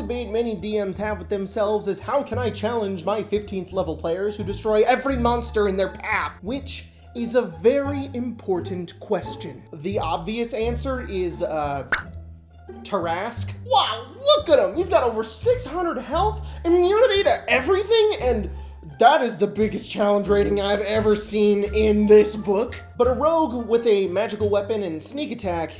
debate many DMs have with themselves is how can I challenge my 15th level players who destroy every monster in their path? Which is a very important question. The obvious answer is, Tarask. Wow, look at him! He's got over 600 health, immunity to everything, and that is the biggest challenge rating I've ever seen in this book. But a rogue with a magical weapon and sneak attack,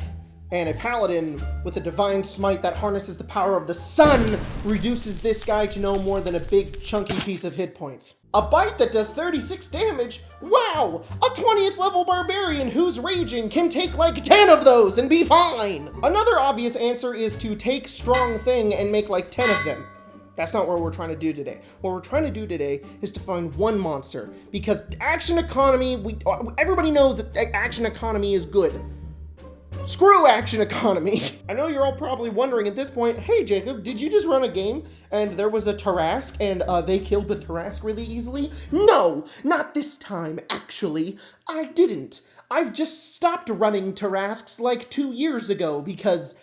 and a paladin with a divine smite that harnesses the power of the sun reduces this guy to no more than a big chunky piece of hit points. A bite that does 36 damage? Wow! A 20th level barbarian who's raging can take like 10 of those and be fine! Another obvious answer is to take Strong Thing and make like 10 of them. That's not what we're trying to do today. What we're trying to do today is to find one monster, because action economy, everybody knows that action economy is good. Screw action economy. I know you're all probably wondering at this point, hey Jacob, did you just run a game and there was a Tarask and they killed the Tarask really easily? No, not this time, actually. I didn't. I've just stopped running Tarasks like 2 years ago because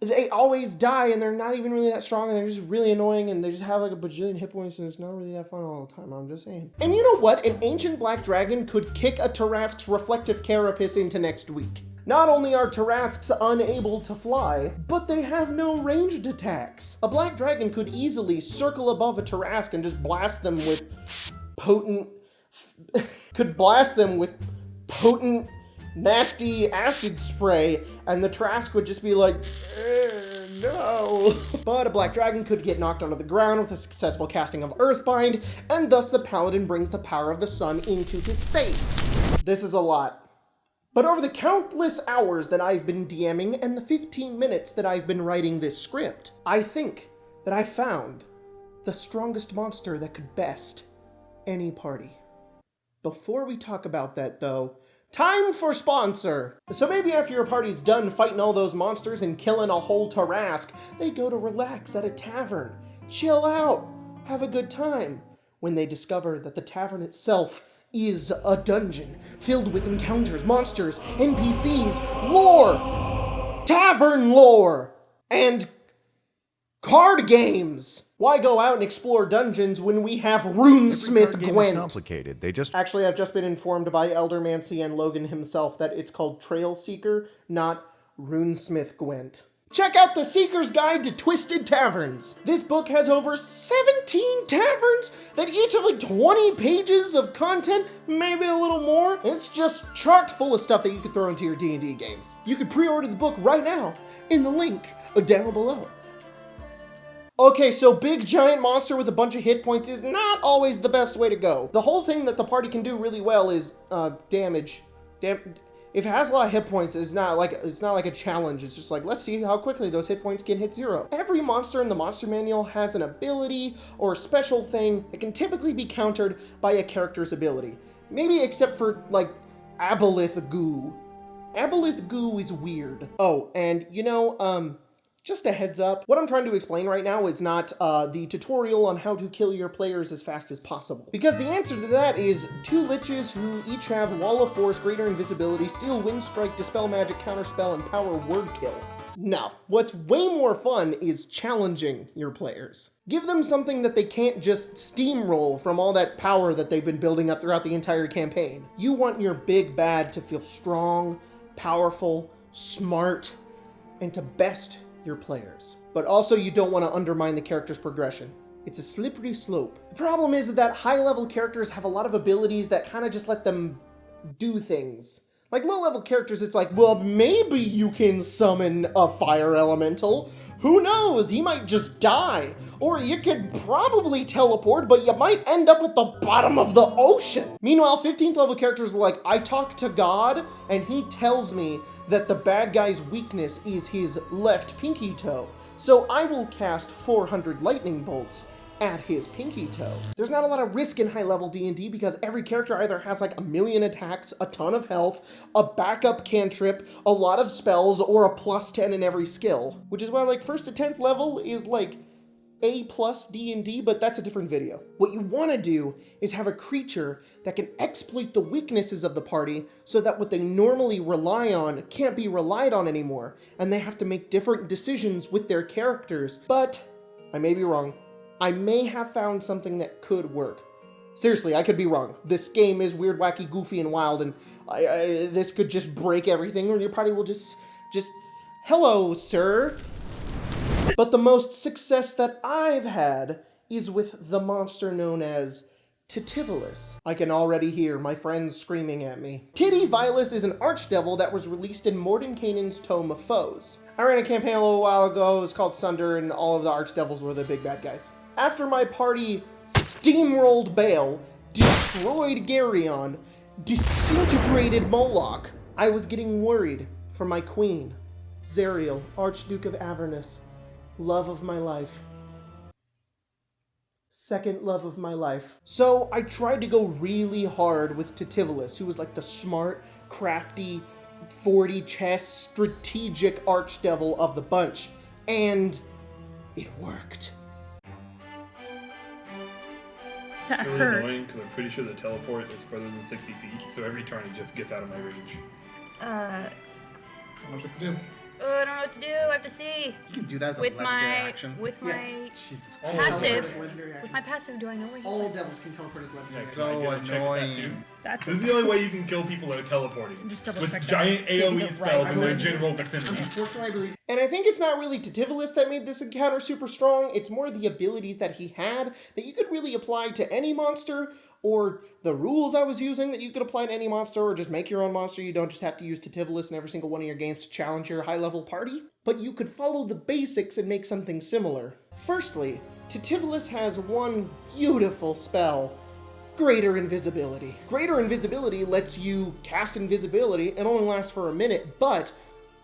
they always die and they're not even really that strong and they're just really annoying and they just have like a bajillion hit points and it's not really that fun all the time, I'm just saying. And you know what? An ancient black dragon could kick a Tarask's reflective carapace into next week. Not only are Tarasks unable to fly, but they have no ranged attacks. A black dragon could easily circle above a Tarask and just blast them with potent, nasty acid spray, and the Tarask would just be like, no. But a black dragon could get knocked onto the ground with a successful casting of Earthbind, and thus the paladin brings the power of the sun into his face. This is a lot. But over the countless hours that I've been DMing and the 15 minutes that I've been writing this script, I think that I found the strongest monster that could best any party. Before we talk about that though, time for sponsor! So maybe after your party's done fighting all those monsters and killing a whole Tarask, they go to relax at a tavern, chill out, have a good time, when they discover that the tavern itself is a dungeon filled with encounters, monsters, NPCs, lore, tavern lore, and card games. Why go out and explore dungeons when we have RuneSmith Gwent? Complicated. Actually, I've just been informed by Elder Mancy and Logan himself that it's called Trail Seeker, not RuneSmith Gwent. Check out The Seeker's Guide to Twisted Taverns. This book has over 17 taverns that each have like 20 pages of content, maybe a little more. And it's just chocked full of stuff that you could throw into your D&D games. You could pre-order the book right now in the link down below. Okay, so big giant monster with a bunch of hit points is not always the best way to go. The whole thing that the party can do really well is damage. If it has a lot of hit points, it's not like a challenge. It's just like, let's see how quickly those hit points can hit 0. Every monster in the monster manual has an ability or a special thing that can typically be countered by a character's ability. Maybe except for, like, Aboleth Goo. Aboleth Goo is weird. Oh, and, you know, just a heads up, what I'm trying to explain right now is not the tutorial on how to kill your players as fast as possible. Because the answer to that is 2 liches who each have Wall of Force, Greater Invisibility, Steel Wind Strike, Dispel Magic, Counterspell, and Power Word Kill. No, what's way more fun is challenging your players. Give them something that they can't just steamroll from all that power that they've been building up throughout the entire campaign. You want your big bad to feel strong, powerful, smart, and to best your players. But also you don't want to undermine the character's progression. It's a slippery slope. The problem is that high-level characters have a lot of abilities that kind of just let them do things. Like low-level characters, it's like, well, maybe you can summon a fire elemental. Who knows? He might just die. Or you could probably teleport, but you might end up at the bottom of the ocean. Meanwhile, 15th level characters are like, I talk to God, and he tells me that the bad guy's weakness is his left pinky toe. So I will cast 400 lightning bolts at his pinky toe. There's not a lot of risk in high-level D&D because every character either has like a million attacks, a ton of health, a backup cantrip, a lot of spells, or a +10 in every skill. Which is why like 1st to 10th level is like A+ D&D, but that's a different video. What you want to do is have a creature that can exploit the weaknesses of the party so that what they normally rely on can't be relied on anymore, and they have to make different decisions with their characters. But I may be wrong. I may have found something that could work. Seriously, I could be wrong. This game is weird, wacky, goofy, and wild, and this could just break everything, or your party will just, hello, sir. But the most success that I've had is with the monster known as Titivalus. I can already hear my friends screaming at me. Titivalus is an archdevil that was released in Mordenkainen's Tome of Foes. I ran a campaign a little while ago, it was called Sunder, and all of the archdevils were the big bad guys. After my party steamrolled Baal, destroyed Geryon, disintegrated Moloch, I was getting worried for my queen, Zariel, Archduke of Avernus, love of my life. Second love of my life. So I tried to go really hard with Titivalus, who was like the smart, crafty, 40 chess, strategic archdevil of the bunch, and it worked. It's really annoying because I'm pretty sure the teleport is further than 60 feet, so every turn it just gets out of my range. How much to do? I don't know what to do. I have to see. You can do that as a With legendary my action. Jesus. passive. Legendary action. With my passive, do I know where he All is? devils can teleport as legendary. So Can I get a check with that annoying. too? That's This is the only way you can kill people that are teleporting. Just double With check that. giant AoE Right. spells in their general vicinity. Unfortunately, I believe. And I think it's not really Titivalus that made this encounter super strong, it's more the abilities that he had that you could really apply to any monster, or the rules I was using that you could apply to any monster, or just make your own monster. You don't just have to use Titivalus in every single one of your games to challenge your high-level party, but you could follow the basics and make something similar. Firstly, Titivalus has one beautiful spell, Greater Invisibility. Greater Invisibility lets you cast invisibility. It only lasts for a minute, but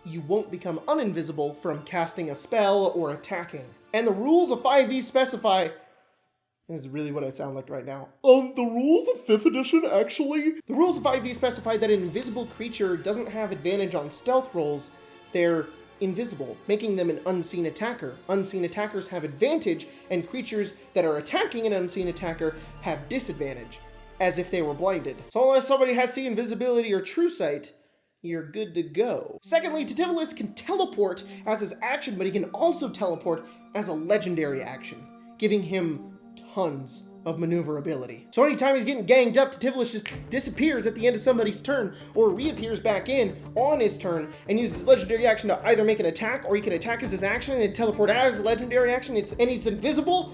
you won't become uninvisible from casting a spell or attacking. And the rules of 5e specify... This is really what I sound like right now. The rules of 5th edition, actually? The rules of 5e specify that an invisible creature doesn't have advantage on stealth rolls. They're invisible, making them an unseen attacker. Unseen attackers have advantage, and creatures that are attacking an unseen attacker have disadvantage, as if they were blinded. So unless somebody has see invisibility or true sight, you're good to go. Secondly, Titivalus can teleport as his action, but he can also teleport as a legendary action, giving him tons of maneuverability. So anytime he's getting ganged up, Titivalus just disappears at the end of somebody's turn, or reappears back in on his turn, and uses his legendary action to either make an attack, or he can attack as his action, and then teleport as a legendary action, and he's invisible.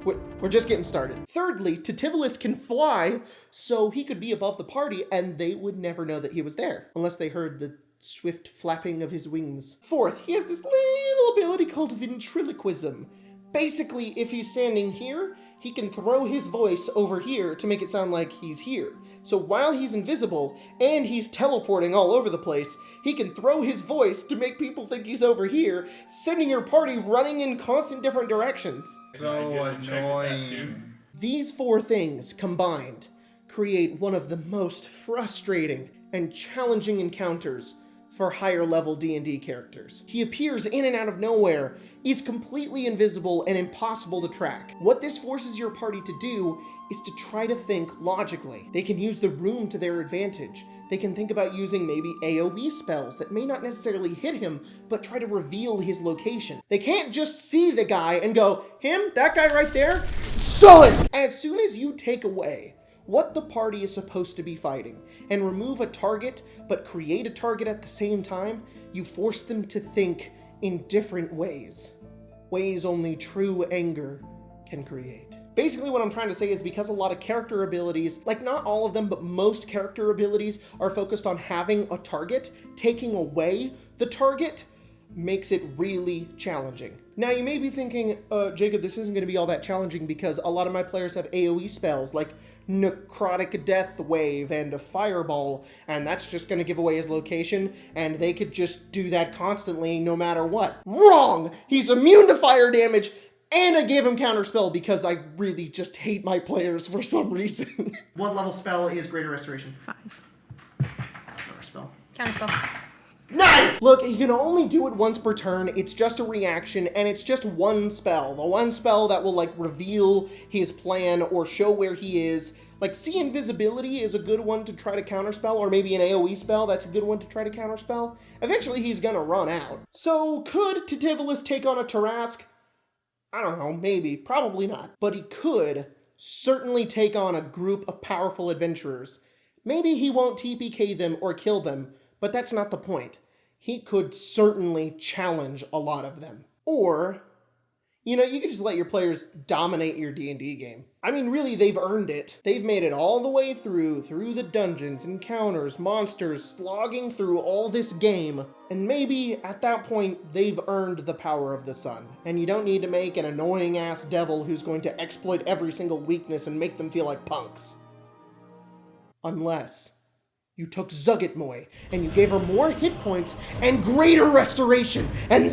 We're just getting started. Thirdly, Titivalus can fly, so he could be above the party, and they would never know that he was there, unless they heard the swift flapping of his wings. Fourth, he has this little ability called Ventriloquism. Basically, if he's standing here, he can throw his voice over here to make it sound like he's here. So while he's invisible, and he's teleporting all over the place, he can throw his voice to make people think he's over here, sending your party running in constant different directions. So annoying. These four things combined create one of the most frustrating and challenging encounters for higher level D&D characters. He appears in and out of nowhere, is completely invisible and impossible to track. What this forces your party to do is to try to think logically. They can use the room to their advantage. They can think about using maybe AoE spells that may not necessarily hit him, but try to reveal his location. They can't just see the guy and go, him, that guy right there, son! As soon as you take away what the party is supposed to be fighting, and remove a target, but create a target at the same time, you force them to think in different ways. Ways only true anger can create. Basically what I'm trying to say is because a lot of character abilities, like not all of them, but most character abilities are focused on having a target, taking away the target makes it really challenging. Now you may be thinking, Jacob, this isn't going to be all that challenging because a lot of my players have AoE spells like Necrotic Death Wave and a Fireball, and that's just going to give away his location, and they could just do that constantly no matter what. Wrong! He's immune to fire damage, and I gave him Counterspell because I really just hate my players for some reason. What level spell is Greater Restoration? 5. Counterspell. Counterspell. Nice! Look, you can only do it once per turn, it's just a reaction, and it's just one spell. The one spell that will, like, reveal his plan or show where he is. Like, see Invisibility is a good one to try to counterspell, or maybe an AoE spell, that's a good one to try to counterspell. Eventually he's gonna run out. So, could Titivalus take on a Tarask? I don't know, maybe, probably not. But he could certainly take on a group of powerful adventurers. Maybe he won't TPK them or kill them, but that's not the point. He could certainly challenge a lot of them. Or, you know, you could just let your players dominate your D&D game. I mean, really, they've earned it. They've made it all the way through the dungeons, encounters, monsters, slogging through all this game. And maybe, at that point, they've earned the power of the sun. And you don't need to make an annoying-ass devil who's going to exploit every single weakness and make them feel like punks. Unless you took Zugitmoy and you gave her more hit points and greater restoration, and